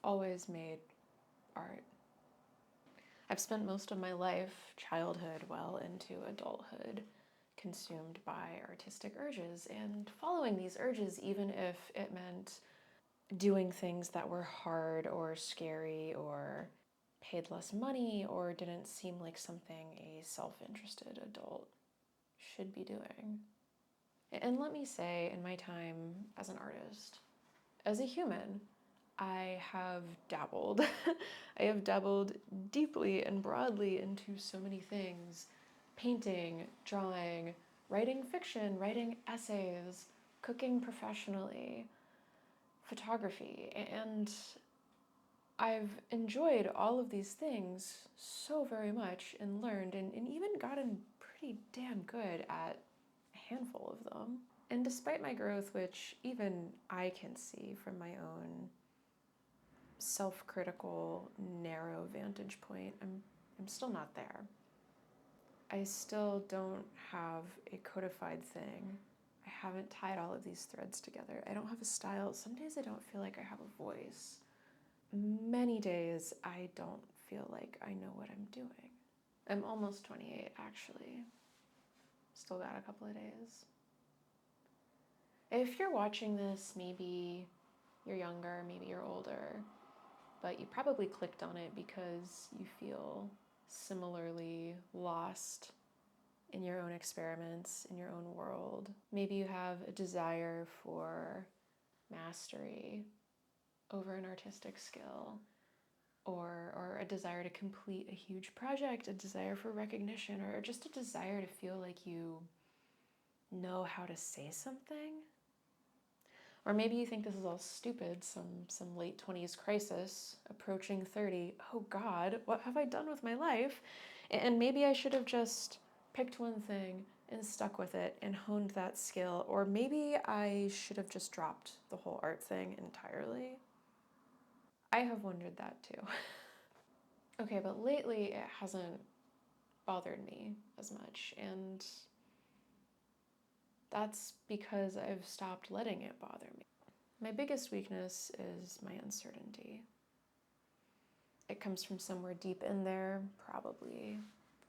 always made art. I've spent most of my life, childhood well into adulthood, consumed by artistic urges and following these urges even if it meant doing things that were hard or scary or paid less money or didn't seem like something a self-interested adult should be doing. And let me say, in my time as an artist, as a human, I have dabbled. I have dabbled deeply and broadly into so many things: painting, drawing, writing fiction, writing essays, cooking professionally, photography, and I've enjoyed all of these things so very much and learned and even gotten pretty damn good at a handful of them. And despite my growth, which even I can see from my own self-critical, narrow vantage point, I'm still not there. I still don't have a codified thing. I haven't tied all of these threads together. I don't have a style. Some days I don't feel like I have a voice. Many days I don't feel like I know what I'm doing. I'm almost 28, actually. Still got a couple of days. If you're watching this, maybe you're younger, maybe you're older, but you probably clicked on it because you feel similarly lost in your own experiments, in your own world. Maybe you have a desire for mastery over an artistic skill, or a desire to complete a huge project, a desire for recognition, or just a desire to feel like you know how to say something. Or maybe you think this is all stupid, some late 20s crisis, approaching 30. Oh God, what have I done with my life? And maybe I should have just picked one thing and stuck with it and honed that skill. Or maybe I should have just dropped the whole art thing entirely. I have wondered that too. Okay, but lately it hasn't bothered me as much, and that's because I've stopped letting it bother me. My biggest weakness is my uncertainty. It comes from somewhere deep in there, probably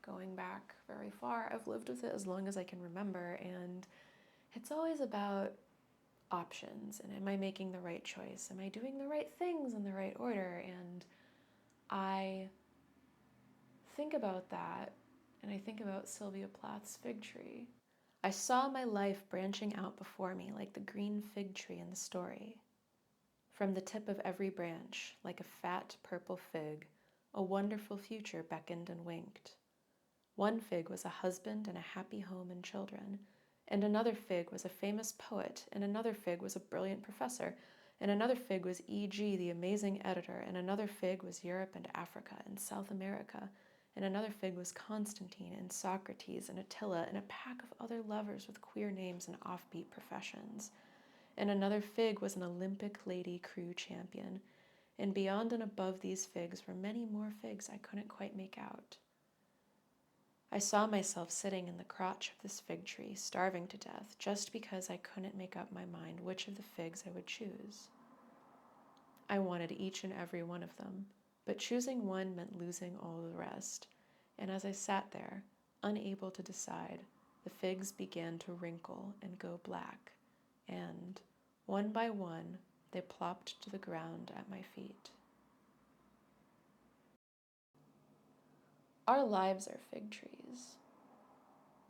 going back very far. I've lived with it as long as I can remember, and it's always about options, and am I making the right choice? Am I doing the right things in the right order? And I think about that, and I think about Sylvia Plath's fig tree. I saw my life branching out before me like the green fig tree in the story. From the tip of every branch, like a fat purple fig, a wonderful future beckoned and winked. One fig was a husband and a happy home and children, and another fig was a famous poet, and another fig was a brilliant professor, and another fig was E.G., the amazing editor, and another fig was Europe and Africa and South America, and another fig was Constantine and Socrates and Attila and a pack of other lovers with queer names and offbeat professions. And another fig was an Olympic lady crew champion, and beyond and above these figs were many more figs I couldn't quite make out. I saw myself sitting in the crotch of this fig tree, starving to death, just because I couldn't make up my mind which of the figs I would choose. I wanted each and every one of them, but choosing one meant losing all the rest, and as I sat there, unable to decide, the figs began to wrinkle and go black, and, one by one, they plopped to the ground at my feet. Our lives are fig trees.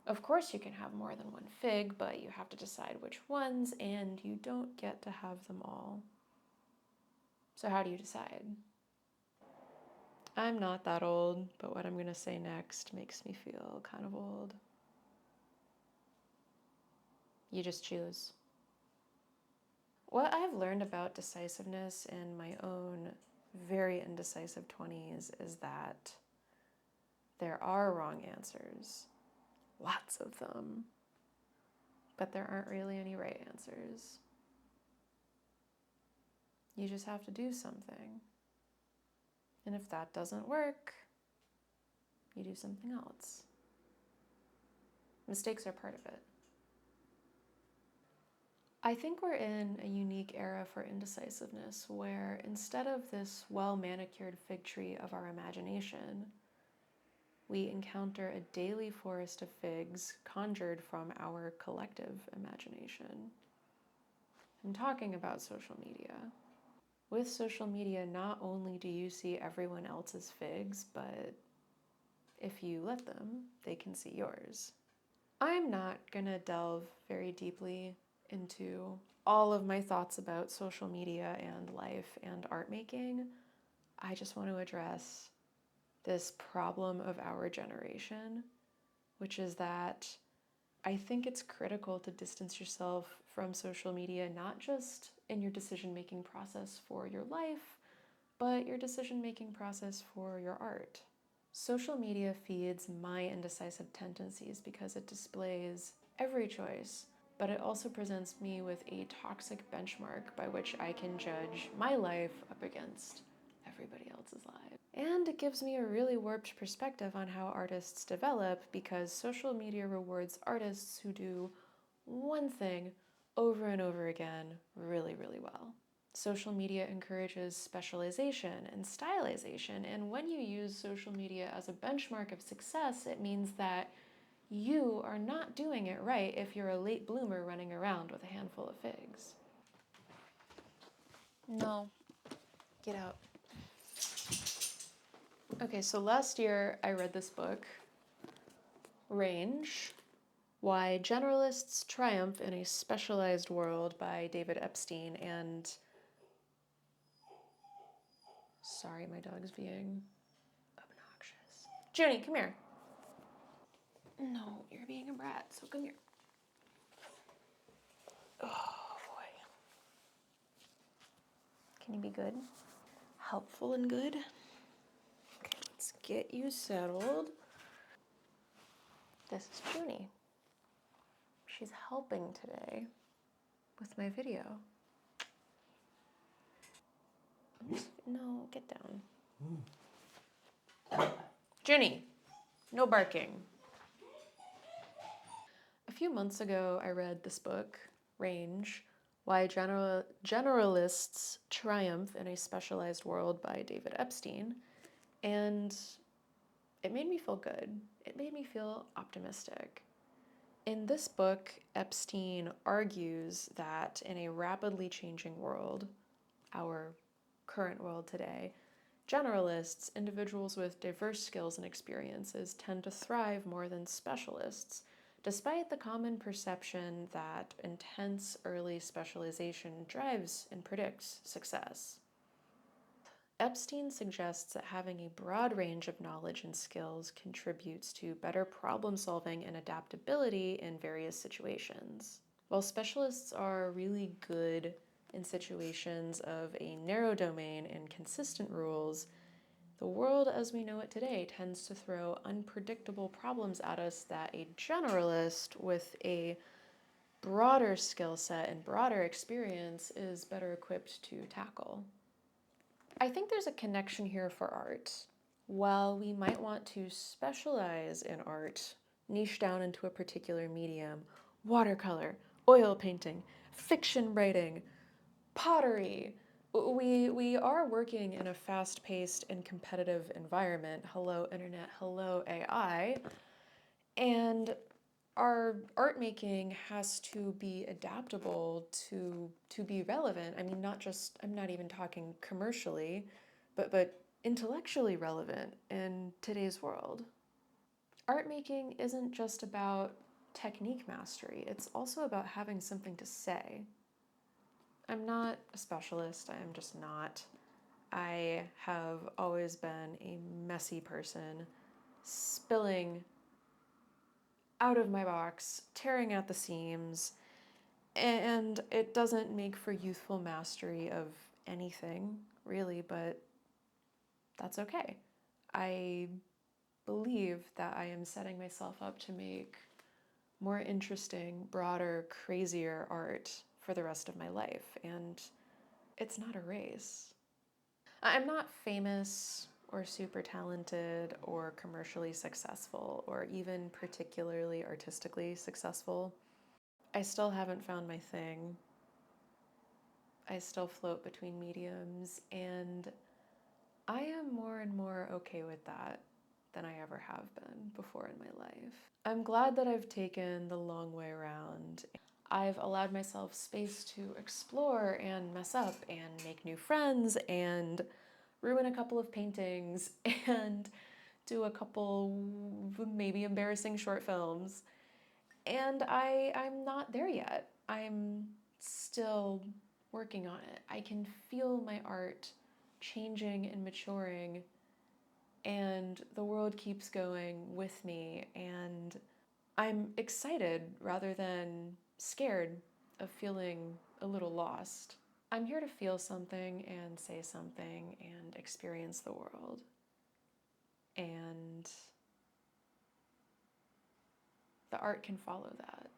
Of course you can have more than one fig, but you have to decide which ones, and you don't get to have them all. So how do you decide? I'm not that old, but what I'm gonna say next makes me feel kind of old. You just choose. What I've learned about decisiveness in my own very indecisive 20s is that there are wrong answers, lots of them, but there aren't really any right answers. You just have to do something. And if that doesn't work, you do something else. Mistakes are part of it. I think we're in a unique era for indecisiveness where instead of this well-manicured fig tree of our imagination, we encounter a daily forest of figs conjured from our collective imagination. I'm talking about social media. With social media, not only do you see everyone else's figs, but if you let them, they can see yours. I'm not gonna delve very deeply into all of my thoughts about social media and life and art making. I just want to address this problem of our generation, which is that I think it's critical to distance yourself from social media, not just in your decision-making process for your life, but your decision-making process for your art. Social media feeds my indecisive tendencies because it displays every choice, but it also presents me with a toxic benchmark by which I can judge my life up against everybody else's life. And it gives me a really warped perspective on how artists develop because social media rewards artists who do one thing over and over again really, really well. Social media encourages specialization and stylization, and when you use social media as a benchmark of success, it means that you are not doing it right if you're a late bloomer running around with a handful of figs. No, get out. Okay, so last year I read this book, Range, Why Generalists Triumph in a Specialized World by David Epstein, and sorry, my dog's being obnoxious. Junie, come here. No, you're being a brat, so come here. Oh boy. Can you be good? Helpful and good? Okay, let's get you settled. This is Junie. She's helping today with my video. No, get down. Junie, no barking. A few months ago, I read this book, Range, Why Generalists Triumph in a Specialized World by David Epstein, and it made me feel good. It made me feel optimistic. In this book, Epstein argues that in a rapidly changing world, our current world today, generalists, individuals with diverse skills and experiences, tend to thrive more than specialists, despite the common perception that intense early specialization drives and predicts success. Epstein suggests that having a broad range of knowledge and skills contributes to better problem solving and adaptability in various situations. While specialists are really good in situations of a narrow domain and consistent rules, the world as we know it today tends to throw unpredictable problems at us that a generalist with a broader skill set and broader experience is better equipped to tackle. I think there's a connection here for art. While we might want to specialize in art, niche down into a particular medium, watercolor, oil painting, fiction writing, pottery, we are working in a fast-paced and competitive environment. Hello, internet. Hello, AI. And our art making has to be adaptable to be relevant. I mean, not just, I'm not even talking commercially, but intellectually relevant in today's world. Art making isn't just about technique mastery, it's also about having something to say. I'm not a specialist, I am just not. I have always been a messy person, spilling out of my box, tearing at the seams, and it doesn't make for youthful mastery of anything, really, but that's okay. I believe that I am setting myself up to make more interesting, broader, crazier art for the rest of my life, and it's not a race. I'm not famous or super talented or commercially successful or even particularly artistically successful. I still haven't found my thing. I still float between mediums, and I am more and more okay with that than I ever have been before in my life. I'm glad that I've taken the long way around. I've allowed myself space to explore and mess up and make new friends and ruin a couple of paintings and do a couple maybe embarrassing short films. And I'm not there yet. I'm still working on it. I can feel my art changing and maturing, and the world keeps going with me, and I'm excited rather than scared of feeling a little lost. I'm here to feel something and say something and experience the world. And the art can follow that.